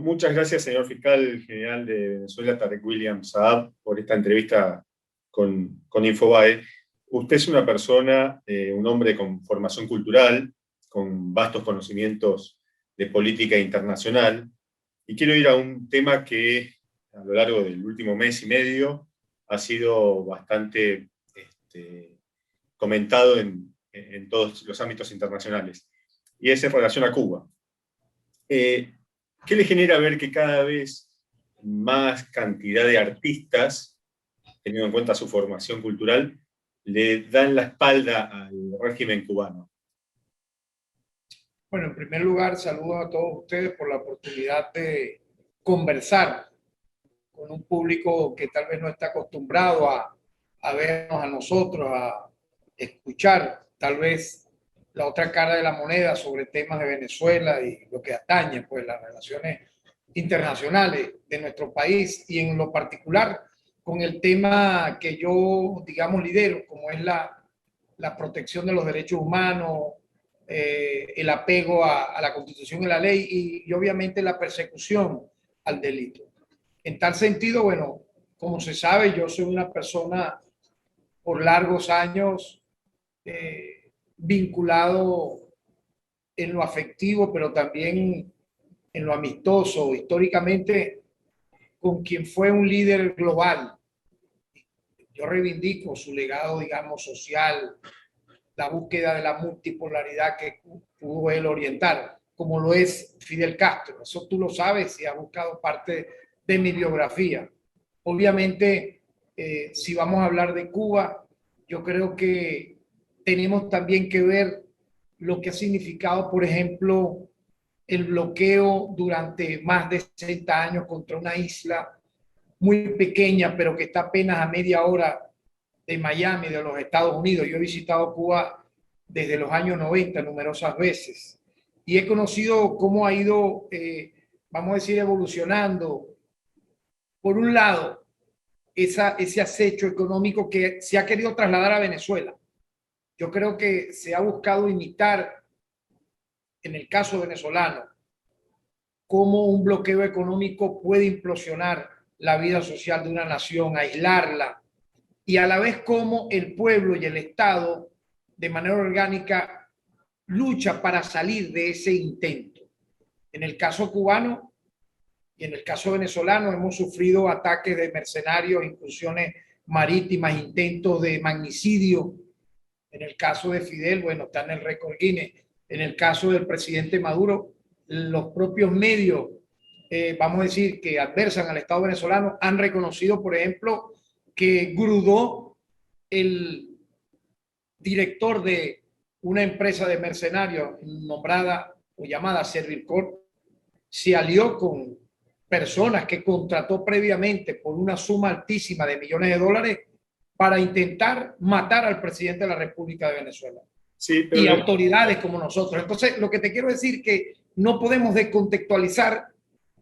muchas gracias, señor fiscal general de Venezuela, Tarek William Saab, por esta entrevista con Infobae. Usted es una persona, un hombre con formación cultural, con vastos conocimientos de política internacional, y quiero ir a un tema que a lo largo del último mes y medio ha sido bastante comentado en todos los ámbitos internacionales, y es en relación a Cuba. ¿Qué le genera ver que cada vez más cantidad de artistas, teniendo en cuenta su formación cultural, le dan la espalda al régimen cubano? Bueno, en primer lugar, saludo a todos ustedes por la oportunidad de conversar con un público que tal vez no está acostumbrado a vernos a nosotros, a escuchar tal vez la otra cara de la moneda sobre temas de Venezuela y lo que atañe pues las relaciones internacionales de nuestro país, y en lo particular con el tema que yo, digamos, lidero, como es la protección de los derechos humanos, el apego a la Constitución y la ley, y obviamente la persecución al delito. En tal sentido, bueno, como se sabe, yo soy una persona por largos años vinculado en lo afectivo, pero también en lo amistoso, históricamente, con quien fue un líder global. Yo reivindico su legado, digamos, social, la búsqueda de la multipolaridad que pudo él orientar, como lo es Fidel Castro. Eso tú lo sabes y has buscado parte de mi biografía. Obviamente, si vamos a hablar de Cuba, yo creo que tenemos también que ver lo que ha significado, por ejemplo, el bloqueo durante más de 60 años contra una isla muy pequeña, pero que está apenas a media hora de Miami, de los Estados Unidos. Yo he visitado Cuba desde los años 90 numerosas veces y he conocido cómo ha ido, vamos a decir, evolucionando. Por un lado, ese acecho económico que se ha querido trasladar a Venezuela. Yo creo que se ha buscado imitar, en el caso venezolano, cómo un bloqueo económico puede implosionar la vida social de una nación, aislarla, y a la vez cómo el pueblo y el Estado, de manera orgánica, lucha para salir de ese intento. En el caso cubano y en el caso venezolano hemos sufrido ataques de mercenarios, incursiones marítimas, intentos de magnicidio. En el caso de Fidel, bueno, está en el récord Guinness. En el caso del presidente Maduro, los propios medios, vamos a decir, que adversan al Estado venezolano, han reconocido, por ejemplo, que Grudó, el director de una empresa de mercenarios nombrada o llamada Servircorp, se alió con personas que contrató previamente por una suma altísima de millones de dólares para intentar matar al presidente de la República de Venezuela. Sí, y autoridades como nosotros. Entonces, lo que te quiero decir es que no podemos descontextualizar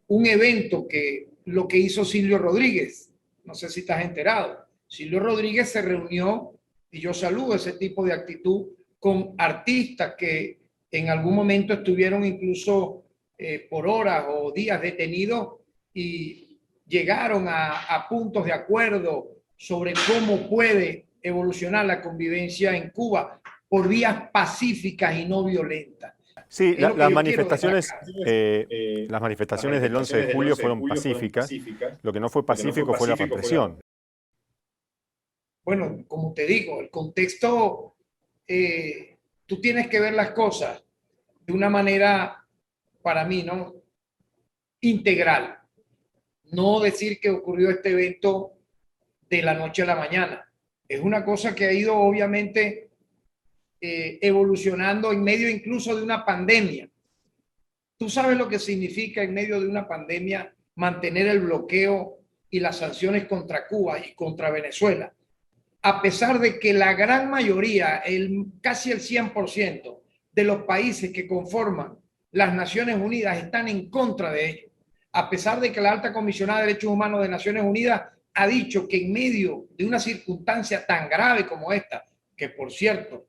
un evento que lo que hizo Silvio Rodríguez. No sé si estás enterado. Silvio Rodríguez se reunió, y yo saludo ese tipo de actitud, con artistas que en algún momento estuvieron incluso por horas o días detenidos y llegaron a puntos de acuerdo sobre cómo puede evolucionar la convivencia en Cuba por vías pacíficas y no violentas. Sí, las manifestaciones del 11 de julio fueron pacíficas. Lo que no fue pacífico fue la represión. Bueno, como te digo, el contexto, tú tienes que ver las cosas de una manera, para mí, ¿no?, integral. No decir que ocurrió este evento de la noche a la mañana. Es una cosa que ha ido, obviamente, evolucionando en medio incluso de una pandemia. Tú sabes lo que significa en medio de una pandemia mantener el bloqueo y las sanciones contra Cuba y contra Venezuela, a pesar de que la gran mayoría, casi el 100% de los países que conforman las Naciones Unidas están en contra de ello, a pesar de que la alta comisionada de Derechos Humanos de Naciones Unidas ha dicho que en medio de una circunstancia tan grave como esta, que por cierto,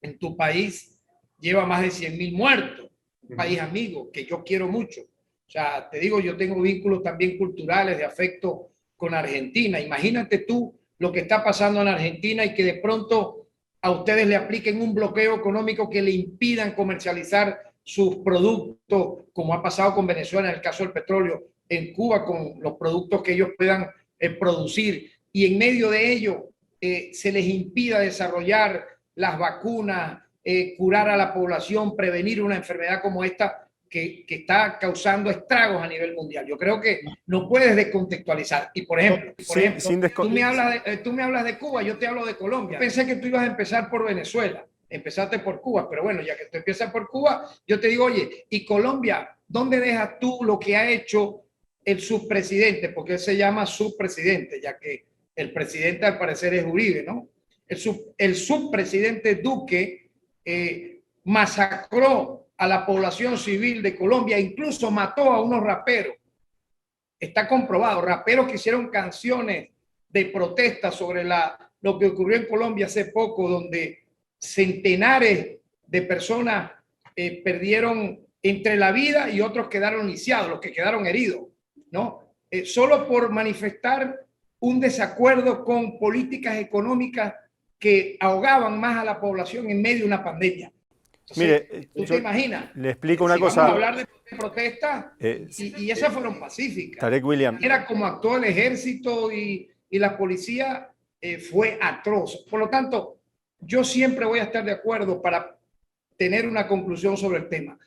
en tu país lleva más de 100.000 muertos, un país amigo que yo quiero mucho, O sea, te digo, yo tengo vínculos también culturales de afecto con Argentina. Imagínate tú lo que está pasando en Argentina y que de pronto a ustedes le apliquen un bloqueo económico que le impidan comercializar sus productos, como ha pasado con Venezuela en el caso del petróleo, en Cuba con los productos que ellos puedan producir, y en medio de ello se les impida desarrollar las vacunas, curar a la población, prevenir una enfermedad como esta que está causando estragos a nivel mundial. Yo creo que no puedes descontextualizar. Y por ejemplo, tú me hablas de Cuba, yo te hablo de Colombia. Pensé que tú ibas a empezar por Venezuela. Empezaste por Cuba, pero bueno, ya que tú empiezas por Cuba, yo te digo, oye, ¿y Colombia? ¿Dónde dejas tú lo que ha hecho el subpresidente? Porque él se llama subpresidente, ya que el presidente al parecer es Uribe, ¿no? El subpresidente Duque masacró a la población civil de Colombia, incluso mató a unos raperos. Está comprobado, raperos que hicieron canciones de protesta sobre lo que ocurrió en Colombia hace poco, donde centenares de personas perdieron entre la vida y otros quedaron lisiados, los que quedaron heridos, ¿no? Solo por manifestar un desacuerdo con políticas económicas que ahogaban más a la población en medio de una pandemia. Entonces, mire, ¿tú te imaginas? Le explico una cosa. Vamos a hablar de protestas y esas fueron pacíficas. Tarek William. Era como actuó el ejército y la policía, fue atroz. Por lo tanto, yo siempre voy a estar de acuerdo para tener una conclusión sobre el tema,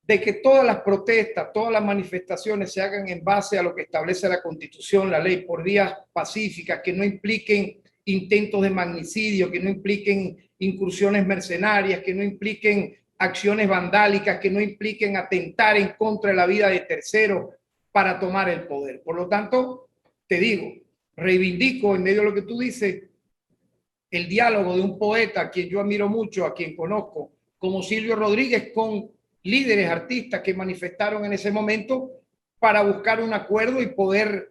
de que todas las protestas, todas las manifestaciones se hagan en base a lo que establece la Constitución, la ley, por vías pacíficas, que no impliquen intentos de magnicidio, que no impliquen incursiones mercenarias, que no impliquen acciones vandálicas, que no impliquen atentar en contra de la vida de terceros para tomar el poder. Por lo tanto, te digo, reivindico en medio de lo que tú dices el diálogo de un poeta a quien yo admiro mucho, a quien conozco, como Silvio Rodríguez, con líderes artistas que manifestaron en ese momento para buscar un acuerdo y poder,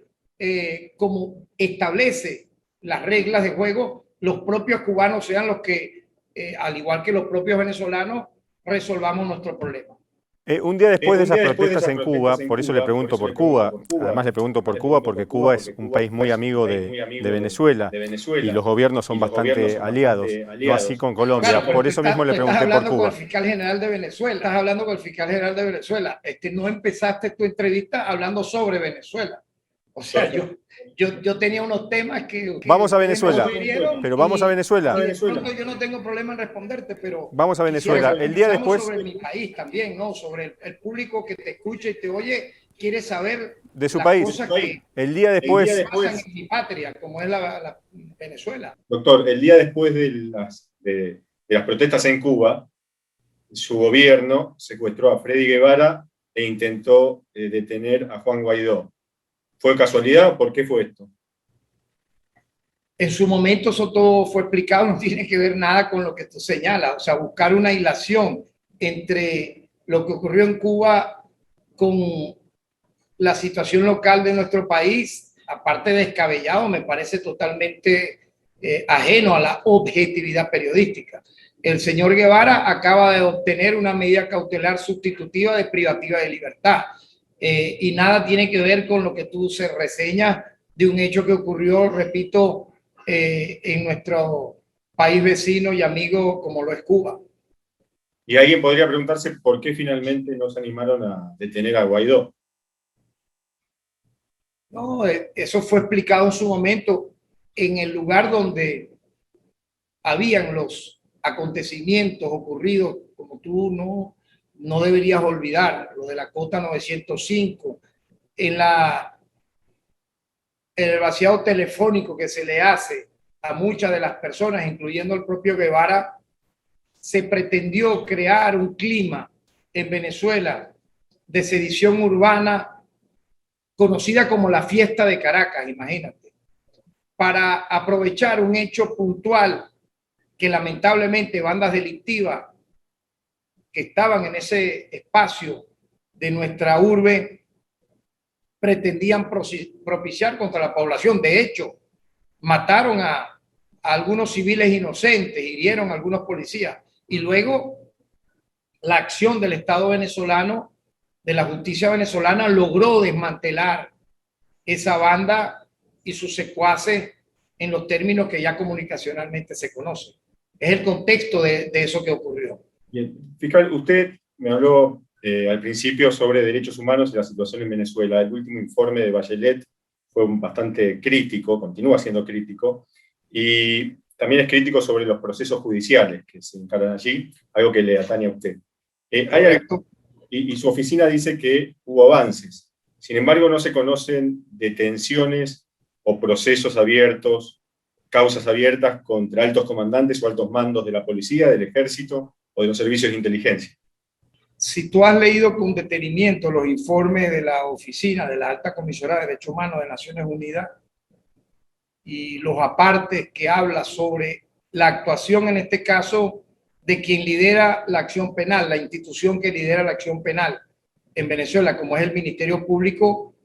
como establece las reglas de juego, los propios cubanos sean los que, al igual que los propios venezolanos, resolvamos nuestro problema. Un día después de esas protestas en Cuba, por eso le pregunto por Cuba, además le pregunto por Cuba porque Cuba es un país muy amigo de Venezuela y los gobiernos son bastante aliados, no así con Colombia, claro, por eso mismo le pregunté por Cuba. Estás hablando con el fiscal general de Venezuela, estás hablando con el fiscal general de Venezuela, no empezaste tu entrevista hablando sobre Venezuela. O sea, yo tenía unos temas que vamos a Venezuela, pero vamos a Venezuela. Y de pronto yo no tengo problema en responderte, pero vamos a Venezuela. El día después sobre mi país también, ¿no? Sobre el público que te escucha y te oye, quiere saber de su país. El día después pasan en mi patria, como es la Venezuela. Doctor, el día después de las protestas en Cuba, su gobierno secuestró a Freddy Guevara e intentó detener a Juan Guaidó. ¿Fue casualidad? ¿Por qué fue esto? En su momento eso todo fue explicado, no tiene que ver nada con lo que tú señalas. O sea, buscar una hilación entre lo que ocurrió en Cuba con la situación local de nuestro país, aparte de descabellado, me parece totalmente ajeno a la objetividad periodística. El señor Guevara acaba de obtener una medida cautelar sustitutiva de privativa de libertad. Y nada tiene que ver con lo que tú se reseñas de un hecho que ocurrió, repito, en nuestro país vecino y amigo como lo es Cuba. Y alguien podría preguntarse por qué finalmente no se animaron a detener a Guaidó. No, eso fue explicado en su momento en el lugar donde habían los acontecimientos ocurridos, como tú no deberías olvidar, lo de la Cota 905, en el vaciado telefónico que se le hace a muchas de las personas, incluyendo el propio Guevara, se pretendió crear un clima en Venezuela de sedición urbana conocida como la Fiesta de Caracas, imagínate, para aprovechar un hecho puntual que lamentablemente bandas delictivas que estaban en ese espacio de nuestra urbe pretendían propiciar contra la población. De hecho, mataron a algunos civiles inocentes, hirieron a algunos policías. Y luego la acción del Estado venezolano de la justicia venezolana logró desmantelar esa banda y sus secuaces en los términos que ya comunicacionalmente se conocen. Es el contexto de eso que ocurrió. Bien. Fiscal, usted me habló al principio sobre derechos humanos y la situación en Venezuela. El último informe de Bachelet fue bastante crítico, continúa siendo crítico, y también es crítico sobre los procesos judiciales que se encargan allí, algo que le atañe a usted. Y su oficina dice que hubo avances. Sin embargo, no se conocen detenciones o procesos abiertos, causas abiertas contra altos comandantes o altos mandos de la policía, del ejército o de los servicios de inteligencia. Si tú has leído con detenimiento los informes de la oficina de la Alta Comisionada de Derechos Humanos de Naciones Unidas y los apartes que habla sobre la actuación, en este caso, de quien lidera la acción penal, la institución que lidera la acción penal en Venezuela, como es el Ministerio Público,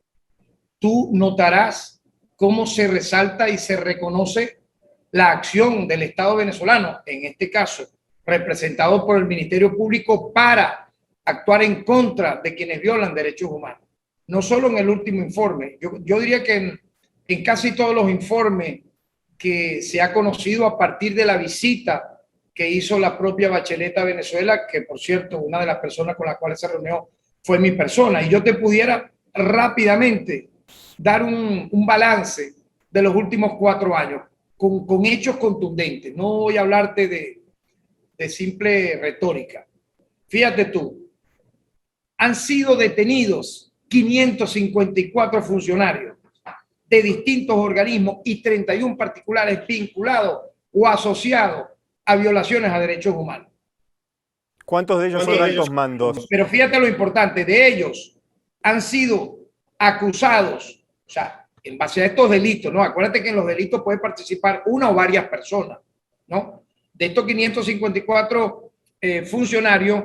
tú notarás cómo se resalta y se reconoce la acción del Estado venezolano, en este caso, representado por el Ministerio Público, para actuar en contra de quienes violan derechos humanos. No solo en el último informe, yo diría que en casi todos los informes que se ha conocido a partir de la visita que hizo la propia Bachelet a Venezuela, que por cierto, una de las personas con las cuales se reunió fue mi persona, y yo te pudiera rápidamente dar un balance de los últimos 4 años, con hechos contundentes. No voy a hablarte de simple retórica. Fíjate tú, han sido detenidos 554 funcionarios de distintos organismos y 31 particulares vinculados o asociados a violaciones a derechos humanos. ¿Cuántos de ellos son altos mandos? Pero fíjate lo importante, de ellos han sido acusados, o sea, en base a estos delitos, ¿no? Acuérdate que en los delitos puede participar una o varias personas, ¿no? De estos 554 funcionarios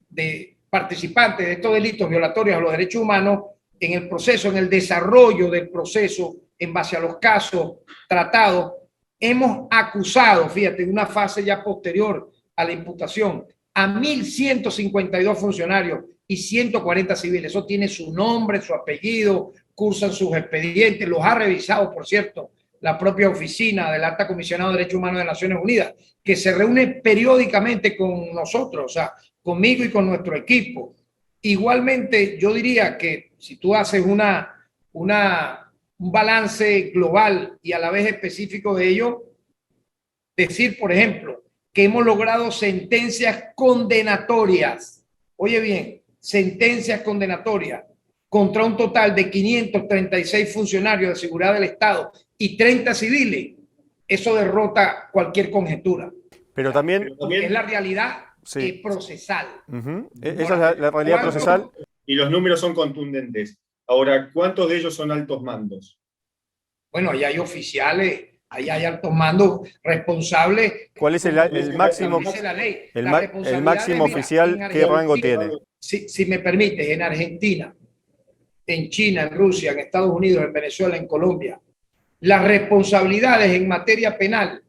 de participantes de estos delitos violatorios a los derechos humanos, en el proceso, en el desarrollo del proceso, en base a los casos tratados, hemos acusado, fíjate, en una fase ya posterior a la imputación, a 1.152 funcionarios y 140 civiles. Eso tiene su nombre, su apellido, cursan sus expedientes, los ha revisado, por cierto, la propia oficina del Alta Comisionada de Derechos Humanos de Naciones Unidas, que se reúne periódicamente con nosotros, o sea, conmigo y con nuestro equipo. Igualmente, yo diría que si tú haces un balance global y a la vez específico de ello, decir, por ejemplo, que hemos logrado sentencias condenatorias, oye bien, sentencias condenatorias contra un total de 536 funcionarios de seguridad del Estado y 30 civiles, eso derrota cualquier conjetura. Pero también es la realidad procesal. Esa es la realidad procesal. Y los números son contundentes. Ahora, ¿cuántos de ellos son altos mandos? Bueno, ahí hay oficiales, ahí hay altos mandos responsables. ¿Cuál es el máximo? El máximo oficial, ¿qué rango tiene? Si me permites, en Argentina, en China, en Rusia, en Estados Unidos, en Venezuela, en Colombia, las responsabilidades en materia penal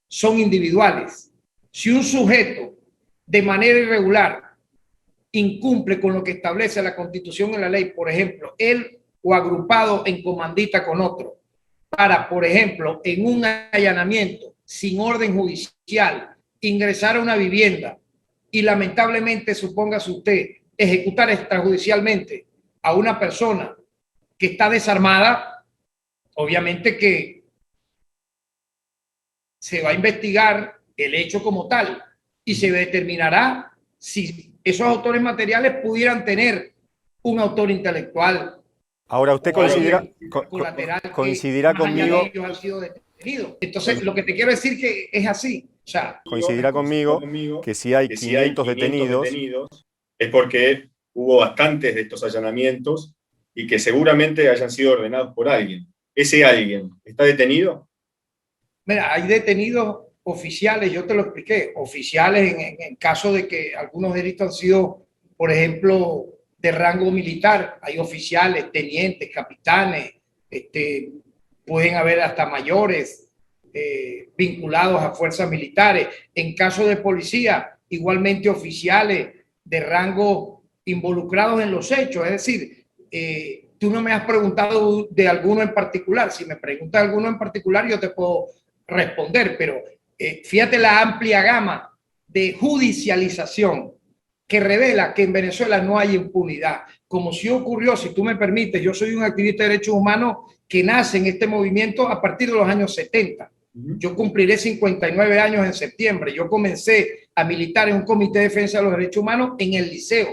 son individuales. Si un sujeto de manera irregular incumple con lo que establece la Constitución y la ley, por ejemplo, él o agrupado en comandita con otro, para, por ejemplo, en un allanamiento sin orden judicial, ingresar a una vivienda y lamentablemente, supóngase usted, ejecutar extrajudicialmente a una persona que está desarmada, obviamente que se va a investigar el hecho como tal y se determinará si esos autores materiales pudieran tener un autor intelectual. Ahora, usted coincidirá conmigo. Ellos han sido detenidos. Entonces, lo que te quiero decir que es así. O sea, coincidirá conmigo que si hay 500 detenidos es porque hubo bastantes de estos allanamientos y que seguramente hayan sido ordenados por alguien. ¿Ese alguien está detenido? Mira, hay detenidos oficiales, yo te lo expliqué, oficiales en caso de que algunos delitos han sido, por ejemplo, de rango militar. Hay oficiales, tenientes, capitanes, pueden haber hasta mayores vinculados a fuerzas militares. En caso de policía, igualmente oficiales de rango involucrados en los hechos. Es decir, tú no me has preguntado de alguno en particular. Si me preguntas de alguno en particular, yo te puedo responder, pero fíjate la amplia gama de judicialización que revela que en Venezuela no hay impunidad. Como si ocurrió, si tú me permites, yo soy un activista de derechos humanos que nace en este movimiento a partir de los años 70. Yo cumpliré 59 años en septiembre. Yo comencé a militar en un comité de defensa de los derechos humanos en el liceo,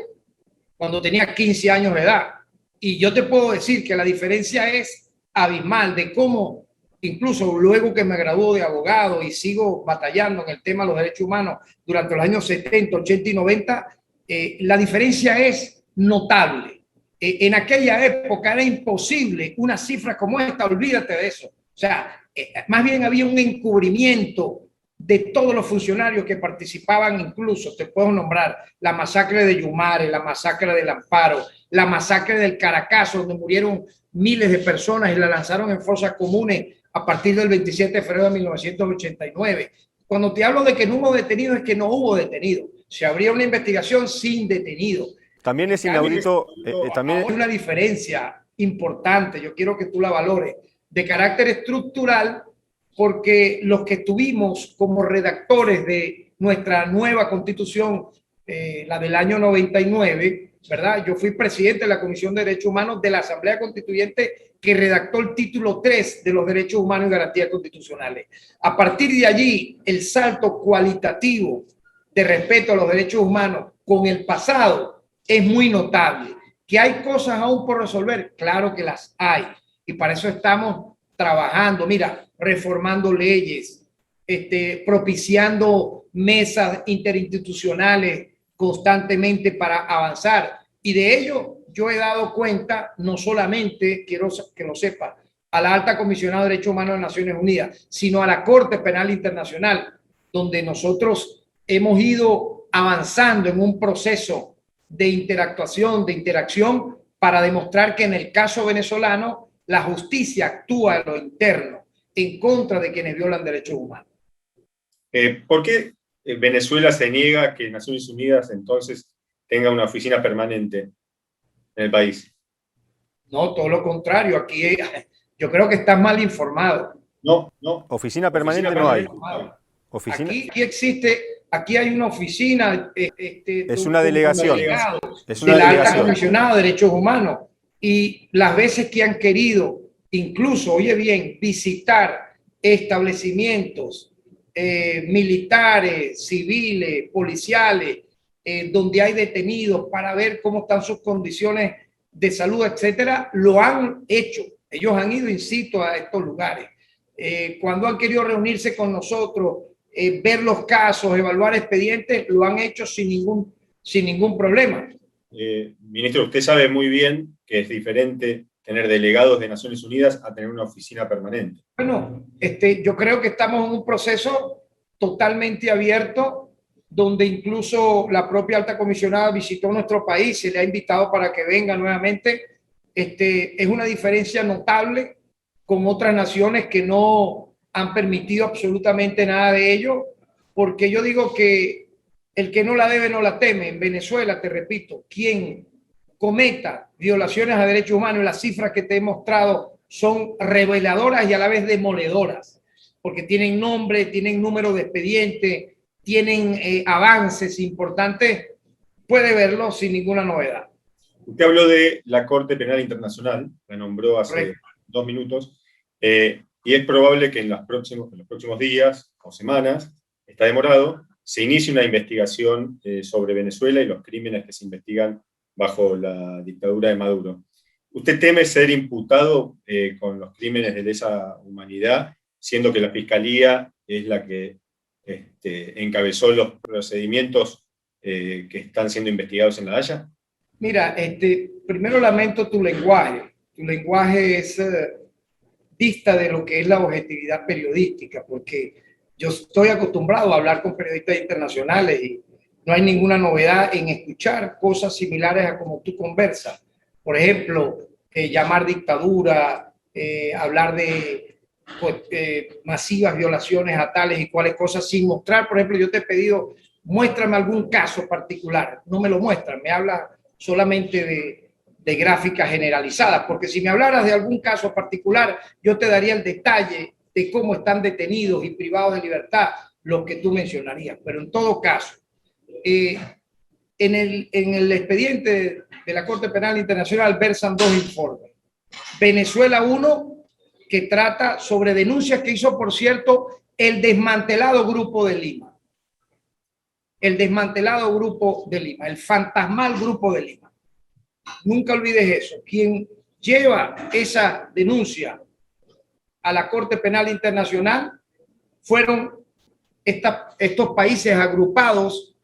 cuando tenía 15 años de edad. Y yo te puedo decir que la diferencia es abismal de cómo, incluso luego que me graduó de abogado y sigo batallando en el tema de los derechos humanos durante los años 70, 80 y 90, la diferencia es notable. En aquella época era imposible una cifra como esta, olvídate de eso. O sea, más bien había un encubrimiento de todos los funcionarios que participaban, incluso te puedo nombrar la masacre de Yumare, la masacre del Amparo, la masacre del Caracazo, donde murieron miles de personas y la lanzaron en fosas comunes a partir del 27 de febrero de 1989. Cuando te hablo de que no hubo detenidos, es que no hubo detenidos. Se abría una investigación sin detenidos. También es inaudito. También hay una diferencia importante, yo quiero que tú la valores, de carácter estructural, porque los que estuvimos como redactores de nuestra nueva constitución, la del año 99, ¿verdad? Yo fui presidente de la Comisión de Derechos Humanos de la Asamblea Constituyente que redactó el título 3 de los Derechos Humanos y Garantías Constitucionales. A partir de allí, el salto cualitativo de respeto a los derechos humanos con el pasado es muy notable. ¿Que hay cosas aún por resolver? Claro que las hay. Y para eso estamos trabajando, mira, reformando leyes, propiciando mesas interinstitucionales constantemente para avanzar. Y de ello yo he dado cuenta, no solamente, quiero que lo sepa, a la Alta Comisionada de Derechos Humanos de Naciones Unidas, sino a la Corte Penal Internacional, donde nosotros hemos ido avanzando en un proceso de interacción para demostrar que en el caso venezolano la justicia actúa en lo interno en contra de quienes violan derechos humanos. ¿Por qué Venezuela se niega a que Naciones Unidas entonces tenga una oficina permanente en el país? No, todo lo contrario. Aquí yo creo que estás mal informado. No. Oficina permanente no hay. Aquí existe, aquí hay una oficina. Es una delegación. Es una delegación. Alta Comisionada de Derechos Humanos. Y las veces que han querido, incluso, oye bien, visitar establecimientos militares, civiles, policiales, donde hay detenidos para ver cómo están sus condiciones de salud, etcétera, lo han hecho. Ellos han ido in situ a estos lugares. Cuando han querido reunirse con nosotros, ver los casos, evaluar expedientes, lo han hecho sin ningún problema. Ministro, usted sabe muy bien que es diferente tener delegados de Naciones Unidas a tener una oficina permanente. Bueno, yo creo que estamos en un proceso totalmente abierto, donde incluso la propia alta comisionada visitó nuestro país, se le ha invitado para que venga nuevamente. Es una diferencia notable con otras naciones que no han permitido absolutamente nada de ello, porque yo digo que el que no la debe no la teme. En Venezuela, te repito, quien cometa violaciones a derechos humanos, las cifras que te he mostrado son reveladoras y a la vez demoledoras, porque tienen nombre, tienen número de expediente, tienen avances importantes, puede verlo sin ninguna novedad. Usted habló de la Corte Penal Internacional, la nombró hace 2 minutos, y es probable que en los próximos días o semanas, está demorado, se inicie una investigación sobre Venezuela y los crímenes que se investigan bajo la dictadura de Maduro. ¿Usted teme ser imputado con los crímenes de lesa humanidad, siendo que la Fiscalía es la que encabezó los procedimientos que están siendo investigados en La Haya? Mira, primero lamento tu lenguaje. Tu lenguaje es dista de lo que es la objetividad periodística, porque yo estoy acostumbrado a hablar con periodistas internacionales y no hay ninguna novedad en escuchar cosas similares a como tú conversas. Por ejemplo, llamar dictadura, hablar de masivas violaciones a tales y cuales cosas sin mostrar. Por ejemplo, yo te he pedido, muéstrame algún caso particular. No me lo muestran, me habla solamente de gráficas generalizadas, porque si me hablaras de algún caso particular, yo te daría el detalle de cómo están detenidos y privados de libertad los que tú mencionarías. Pero en todo caso, en el expediente de la Corte Penal Internacional versan dos informes. Venezuela 1, que trata sobre denuncias que hizo, por cierto, el desmantelado Grupo de Lima. El desmantelado Grupo de Lima, el fantasmal Grupo de Lima. Nunca olvides eso. Quien lleva esa denuncia a la Corte Penal Internacional fueron estos países agrupados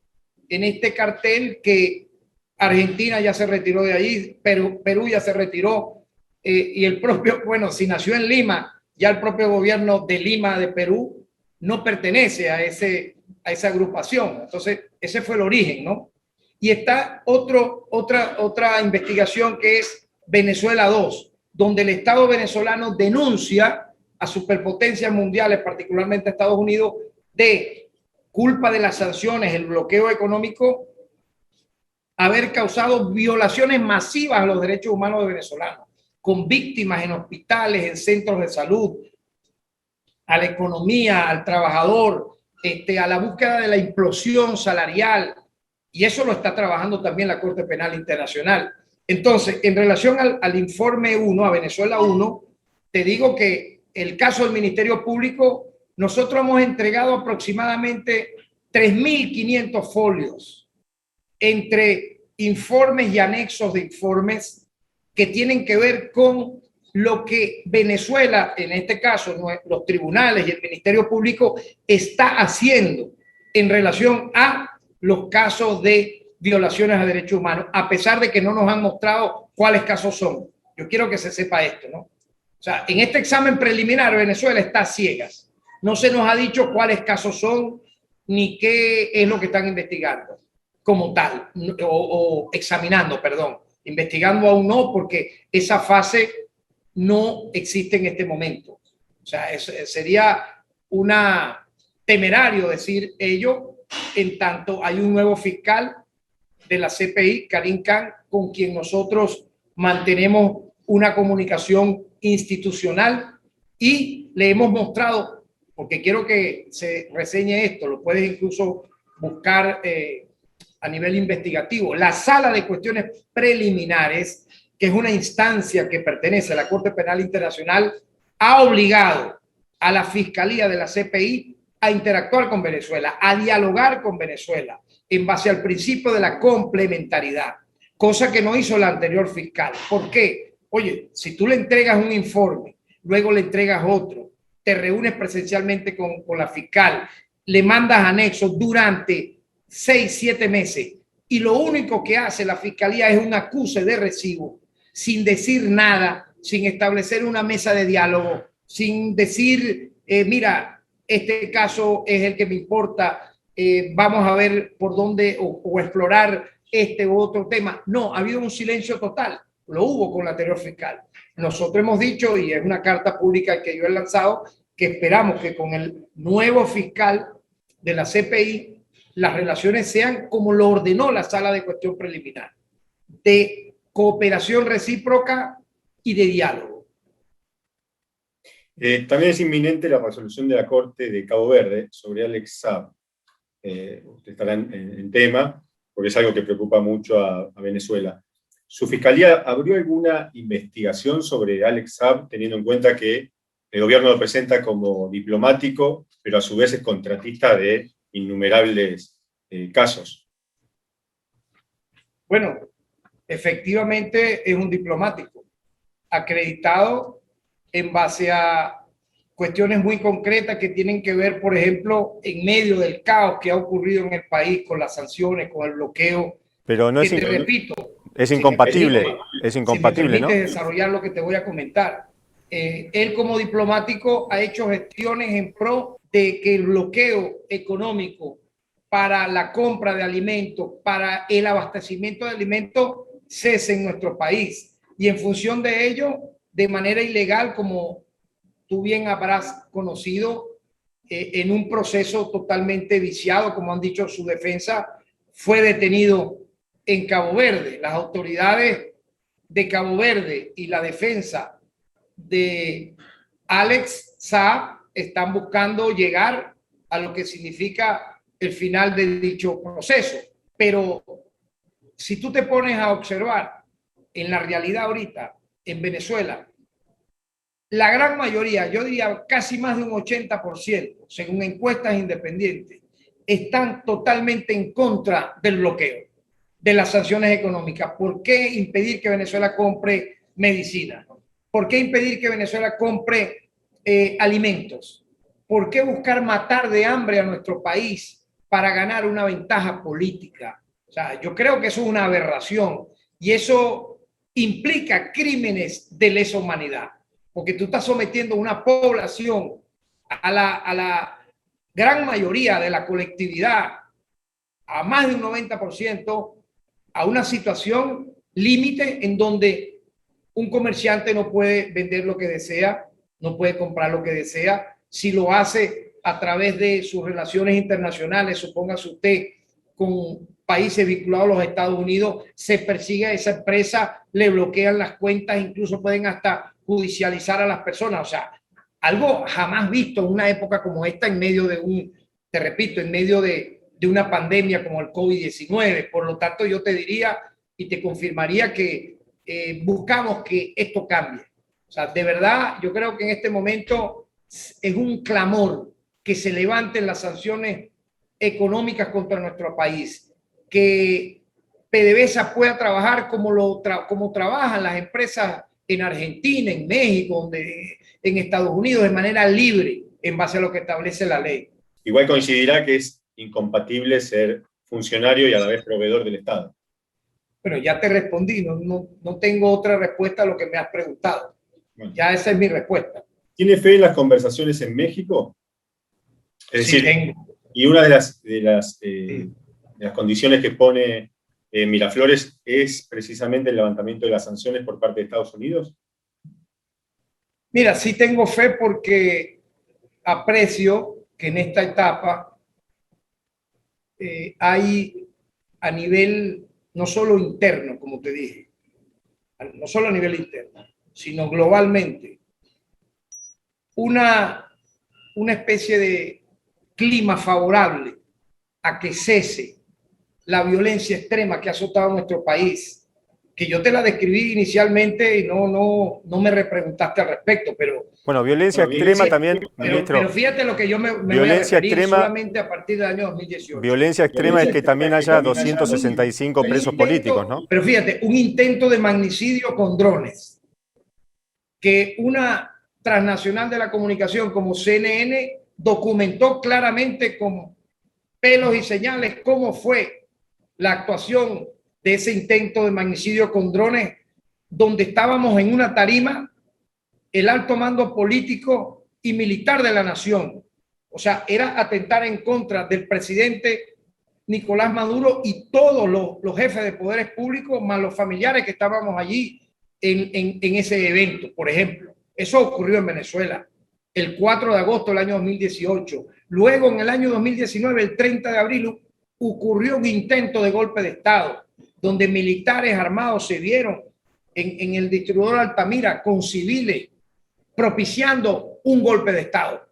en este cartel, que Argentina ya se retiró de allí, Perú ya se retiró, y el propio, bueno, si nació en Lima, ya el propio gobierno de Lima, de Perú, no pertenece a esa agrupación. Entonces, ese fue el origen, ¿no? Y está otra investigación, que es Venezuela 2, donde el Estado venezolano denuncia a superpotencias mundiales, particularmente a Estados Unidos, de culpa de las sanciones, el bloqueo económico, haber causado violaciones masivas a los derechos humanos de venezolanos, con víctimas en hospitales, en centros de salud, a la economía, al trabajador, a la búsqueda de la implosión salarial. Y eso lo está trabajando también la Corte Penal Internacional. Entonces, en relación al informe 1, a Venezuela 1, te digo que el caso del Ministerio Público, nosotros hemos entregado aproximadamente 3.500 folios entre informes y anexos de informes que tienen que ver con lo que Venezuela, en este caso los tribunales y el Ministerio Público, está haciendo en relación a los casos de violaciones a derechos humanos, a pesar de que no nos han mostrado cuáles casos son. Yo quiero que se sepa esto, ¿no? O sea, en este examen preliminar Venezuela está a ciegas. No se nos ha dicho cuáles casos son ni qué es lo que están investigando como tal, o examinando, perdón. Investigando aún no, porque esa fase no existe en este momento. O sea, sería temerario decir ello, en tanto hay un nuevo fiscal de la CPI, Karim Khan, con quien nosotros mantenemos una comunicación institucional, y le hemos mostrado, porque quiero que se reseñe esto, lo puedes incluso buscar a nivel investigativo, la Sala de Cuestiones Preliminares, que es una instancia que pertenece a la Corte Penal Internacional, ha obligado a la Fiscalía de la CPI a interactuar con Venezuela, a dialogar con Venezuela en base al principio de la complementariedad, cosa que no hizo la anterior fiscal. ¿Por qué? Oye, si tú le entregas un informe, luego le entregas otro, te reúnes presencialmente con la fiscal, le mandas anexos durante 6-7 meses, y lo único que hace la fiscalía es un acuse de recibo, sin decir nada, sin establecer una mesa de diálogo, sin decir, mira, este caso es el que me importa, vamos a ver por dónde o explorar este u otro tema. No, ha habido un silencio total. Lo hubo con la anterior fiscal. Nosotros hemos dicho, y es una carta pública que yo he lanzado, que esperamos que con el nuevo fiscal de la CPI las relaciones sean como lo ordenó la Sala de Cuestión Preliminar, de cooperación recíproca y de diálogo. También es inminente la resolución de la Corte de Cabo Verde sobre Alex Saab. Usted estará en tema, porque es algo que preocupa mucho a Venezuela. ¿Su fiscalía abrió alguna investigación sobre Alex Saab, teniendo en cuenta que el gobierno lo presenta como diplomático, pero a su vez es contratista de innumerables casos? Bueno, efectivamente es un diplomático acreditado en base a cuestiones muy concretas que tienen que ver, por ejemplo, en medio del caos que ha ocurrido en el país con las sanciones, con el bloqueo. Pero no es, te repito, es incompatible, es incompatible, si me permites, ¿no? desarrollar lo que te voy a comentar. Él como diplomático ha hecho gestiones en pro de que el bloqueo económico para la compra de alimentos, para el abastecimiento de alimentos, cese en nuestro país. Y en función de ello, de manera ilegal, como tú bien habrás conocido, en un proceso totalmente viciado, como han dicho su defensa, fue detenido en Cabo Verde. Las autoridades de Cabo Verde y la defensa de Alex Saab están buscando llegar a lo que significa el final de dicho proceso. Pero si tú te pones a observar en la realidad ahorita en Venezuela, la gran mayoría, yo diría casi más de un 80%, según encuestas independientes, están totalmente en contra del bloqueo, de las sanciones económicas. ¿Por qué impedir que Venezuela compre medicina? ¿Por qué impedir que Venezuela compre alimentos? ¿Por qué buscar matar de hambre a nuestro país para ganar una ventaja política? O sea, yo creo que eso es una aberración y eso implica crímenes de lesa humanidad, porque tú estás sometiendo a una población, a la gran mayoría de la colectividad, a más de un 90%, a una situación límite en donde un comerciante no puede vender lo que desea, no puede comprar lo que desea. Si lo hace a través de sus relaciones internacionales, supóngase usted, con países vinculados a los Estados Unidos, se persigue a esa empresa, le bloquean las cuentas, incluso pueden hasta judicializar a las personas. O sea, algo jamás visto en una época como esta, en medio de te repito, en medio de una pandemia como el COVID-19. Por lo tanto, yo te diría y te confirmaría que buscamos que esto cambie. O sea, de verdad, yo creo que en este momento es un clamor que se levanten las sanciones económicas contra nuestro país, que PDVSA pueda trabajar como trabajan las empresas en Argentina, en México, en Estados Unidos, de manera libre, en base a lo que establece la ley. Igual coincidirá que es incompatible ser funcionario y a la vez proveedor del Estado. Bueno, ya te respondí, no tengo otra respuesta a lo que me has preguntado. Bueno, ya esa es mi respuesta. ¿Tiene fe en las conversaciones en México? Es decir, tengo. Y una de las condiciones que pone Miraflores es precisamente el levantamiento de las sanciones por parte de Estados Unidos. Mira, sí tengo fe porque aprecio que en esta etapa hay a nivel no solo interno, como te dije, no solo a nivel interno, sino globalmente, una especie de clima favorable a que cese la violencia extrema que ha azotado nuestro país, que yo te la describí inicialmente y no me repreguntaste al respecto, pero... Bueno, violencia extrema también, ministro. Pero fíjate lo que yo me voy a referir extrema, solamente a partir del año 2018. Violencia extrema es que también haya 265 presos políticos, ¿no? Pero fíjate, un intento de magnicidio con drones, que una transnacional de la comunicación como CNN documentó claramente con pelos y señales cómo fue la actuación de ese intento de magnicidio con drones, donde estábamos en una tarima, el alto mando político y militar de la nación. O sea, era atentar en contra del presidente Nicolás Maduro y todos los jefes de poderes públicos, más los familiares que estábamos allí en ese evento, por ejemplo. Eso ocurrió en Venezuela el 4 de agosto del año 2018. Luego, en el año 2019, el 30 de abril, ocurrió un intento de golpe de Estado, donde militares armados se vieron en el distribuidor Altamira con civiles propiciando un golpe de Estado.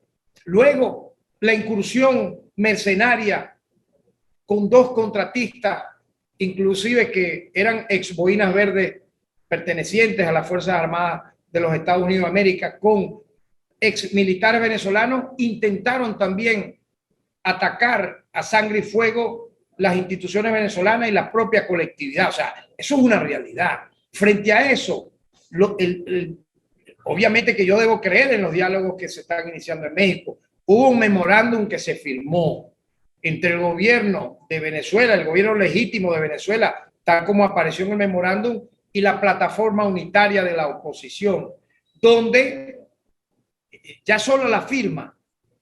Luego, la incursión mercenaria con 2 contratistas, inclusive que eran ex boinas verdes pertenecientes a las Fuerzas Armadas de los Estados Unidos de América, con ex militares venezolanos, intentaron también atacar a sangre y fuego las instituciones venezolanas y la propia colectividad. O sea, eso es una realidad. Frente a eso, obviamente que yo debo creer en los diálogos que se están iniciando en México. Hubo un memorándum que se firmó entre el gobierno de Venezuela, el gobierno legítimo de Venezuela, tal como apareció en el memorándum, y la plataforma unitaria de la oposición, donde ya solo la firma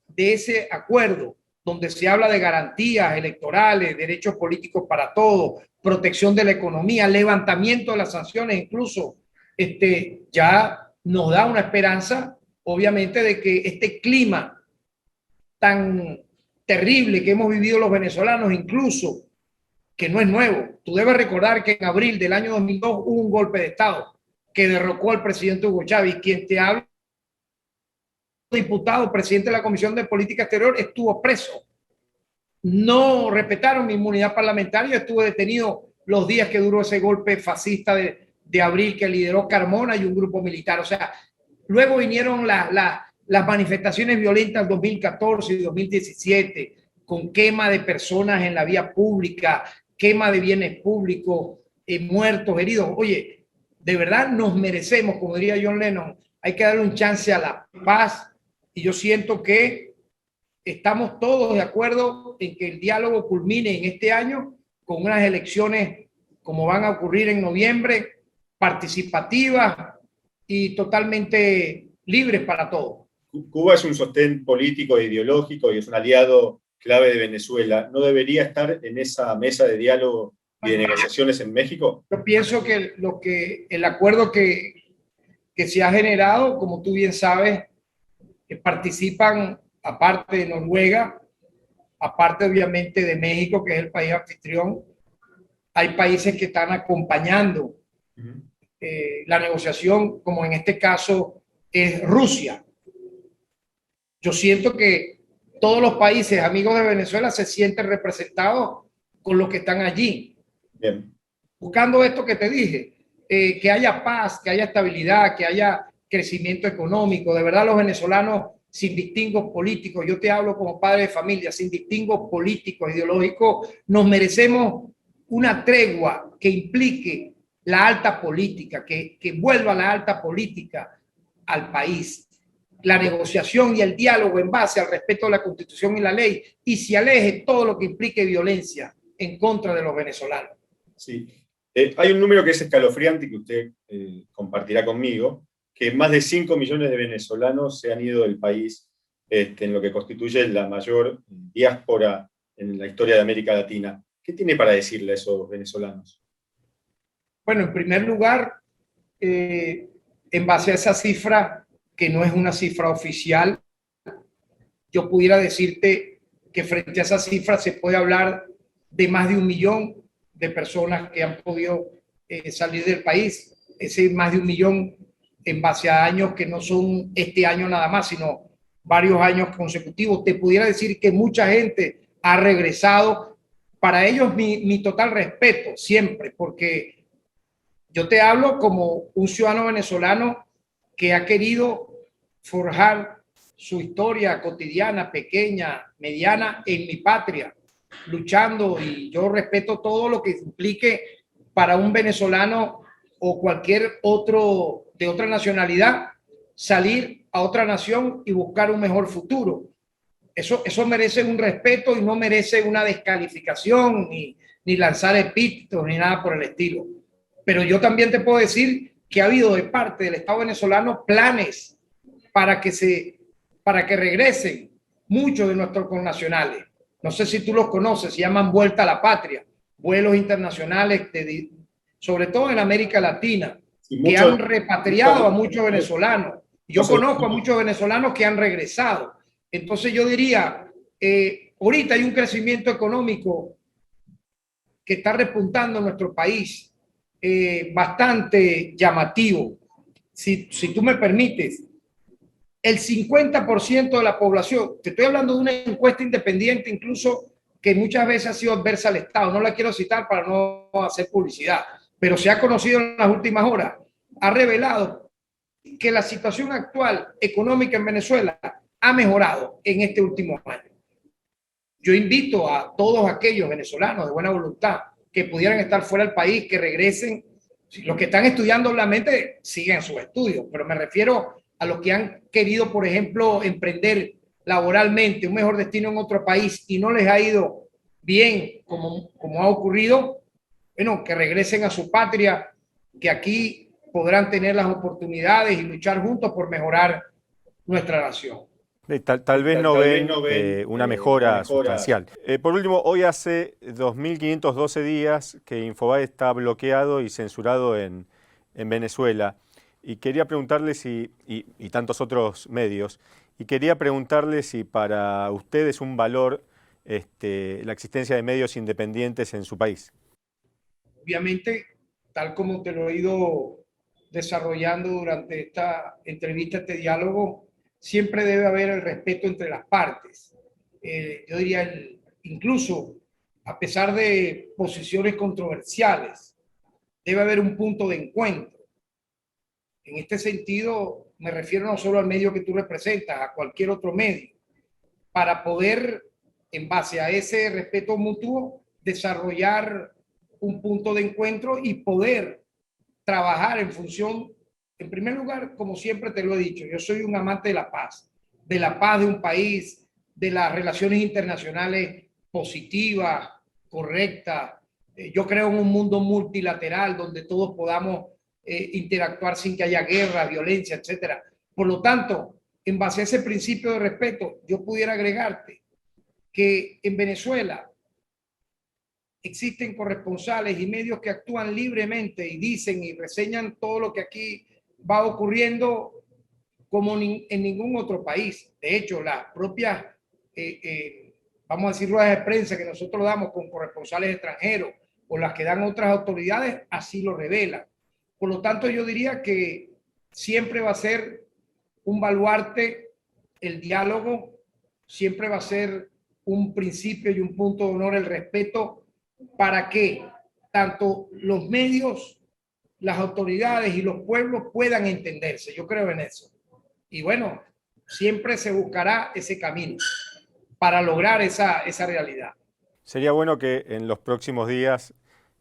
de ese acuerdo, donde se habla de garantías electorales, derechos políticos para todos, protección de la economía, levantamiento de las sanciones, incluso ya nos da una esperanza, obviamente, de que este clima tan terrible que hemos vivido los venezolanos, incluso que no es nuevo. Tú debes recordar que en abril del año 2002 hubo un golpe de Estado que derrocó al presidente Hugo Chávez. Quien te habla, diputado, presidente de la Comisión de Política Exterior, estuvo preso. No respetaron mi inmunidad parlamentaria, estuve detenido los días que duró ese golpe fascista de abril que lideró Carmona y un grupo militar. O sea, luego vinieron las manifestaciones violentas 2014 y 2017, con quema de personas en la vía pública, quema de bienes públicos, muertos, heridos. Oye, de verdad nos merecemos, como diría John Lennon, hay que darle un chance a la paz, y yo siento que estamos todos de acuerdo en que el diálogo culmine en este año con unas elecciones como van a ocurrir en noviembre, participativas y totalmente libres para todos. Cuba es un sostén político e ideológico y es un aliado clave de Venezuela. ¿No debería estar en esa mesa de diálogo y de negociaciones en México? Yo pienso que el acuerdo que se ha generado, como tú bien sabes, participan, aparte de Noruega, aparte obviamente de México, que es el país anfitrión, hay países que están acompañando la negociación, como en este caso es Rusia. Yo siento que todos los países amigos de Venezuela se sienten representados con los que están allí. Bien. Buscando esto que te dije, que haya paz, que haya estabilidad, que haya crecimiento económico. De verdad, los venezolanos, sin distingos políticos, yo te hablo como padre de familia, sin distingos políticos, ideológicos, nos merecemos una tregua que implique la alta política, que vuelva la alta política al país, la negociación y el diálogo en base al respeto de la Constitución y la ley, y se aleje todo lo que implique violencia en contra de los venezolanos. Sí. Hay un número que es escalofriante que usted compartirá conmigo, que más de 5 millones de venezolanos se han ido del país, en lo que constituye la mayor diáspora en la historia de América Latina. ¿Qué tiene para decirle a esos venezolanos? Bueno, en primer lugar, en base a esa cifra, que no es una cifra oficial, yo pudiera decirte que frente a esa cifra se puede hablar de más de 1 millón de personas que han podido salir del país. Ese más de 1 millón en base a años que no son este año nada más, sino varios años consecutivos. Te pudiera decir que mucha gente ha regresado. Para ellos mi total respeto siempre, porque yo te hablo como un ciudadano venezolano que ha querido forjar su historia cotidiana, pequeña, mediana, en mi patria, luchando, y yo respeto todo lo que implique para un venezolano o cualquier otro de otra nacionalidad salir a otra nación y buscar un mejor futuro. Eso merece un respeto y no merece una descalificación ni lanzar epítetos ni nada por el estilo. Pero yo también te puedo decir que ha habido de parte del Estado venezolano planes para que regresen muchos de nuestros connacionales. No sé si tú los conoces, se llaman Vuelta a la Patria, vuelos internacionales, sobre todo en América Latina, que han repatriado a muchos venezolanos. Yo conozco a muchos venezolanos que han regresado. Entonces yo diría, ahorita hay un crecimiento económico que está repuntando en nuestro país, bastante llamativo. Si tú me permites, el 50% de la población, te estoy hablando de una encuesta independiente incluso que muchas veces ha sido adversa al Estado, no la quiero citar para no hacer publicidad, pero se ha conocido en las últimas horas, ha revelado que la situación actual económica en Venezuela ha mejorado en este último año. Yo invito a todos aquellos venezolanos de buena voluntad que pudieran estar fuera del país, que regresen. Los que están estudiando, obviamente, siguen sus estudios, pero me refiero a los que han querido, por ejemplo, emprender laboralmente un mejor destino en otro país y no les ha ido bien como ha ocurrido, bueno, que regresen a su patria, que aquí podrán tener las oportunidades y luchar juntos por mejorar nuestra nación. Tal vez no ven una mejora sustancial. Por último, hoy hace 2.512 días que Infobae está bloqueado y censurado en Venezuela. Y quería preguntarle y tantos otros medios, y quería preguntarle si para usted es un valor la existencia de medios independientes en su país? Obviamente, tal como te lo he ido desarrollando durante esta entrevista, este diálogo, siempre debe haber el respeto entre las partes. Yo diría, incluso a pesar de posiciones controversiales, debe haber un punto de encuentro. En este sentido, me refiero no solo al medio que tú representas, a cualquier otro medio, para poder, en base a ese respeto mutuo, desarrollar un punto de encuentro y poder trabajar en función, en primer lugar, como siempre te lo he dicho, yo soy un amante de la paz de un país, de las relaciones internacionales positivas, correctas. Yo creo en un mundo multilateral donde todos podamos interactuar sin que haya guerra, violencia, etcétera. Por lo tanto, en base a ese principio de respeto, yo pudiera agregarte que en Venezuela existen corresponsales y medios que actúan libremente y dicen y reseñan todo lo que aquí va ocurriendo como en ningún otro país. De hecho, las propias, vamos a decir, ruedas de prensa que nosotros damos con corresponsales extranjeros o las que dan otras autoridades, así lo revelan. Por lo tanto, yo diría que siempre va a ser un baluarte el diálogo, siempre va a ser un principio y un punto de honor el respeto para que tanto los medios, las autoridades y los pueblos puedan entenderse. Yo creo en eso. Y bueno, siempre se buscará ese camino para lograr esa realidad. Sería bueno que en los próximos días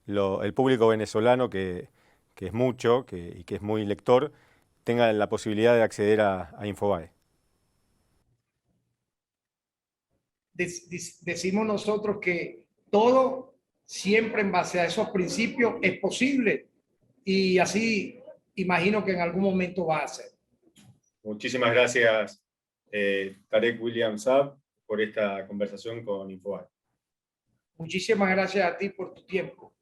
el público venezolano, que es mucho y que es muy lector, tenga la posibilidad de acceder a Infobae. Decimos nosotros que todo siempre en base a esos principios es posible y así imagino que en algún momento va a ser. Muchísimas gracias, Tarek William Saab, por esta conversación con Infobae. Muchísimas gracias a ti por tu tiempo.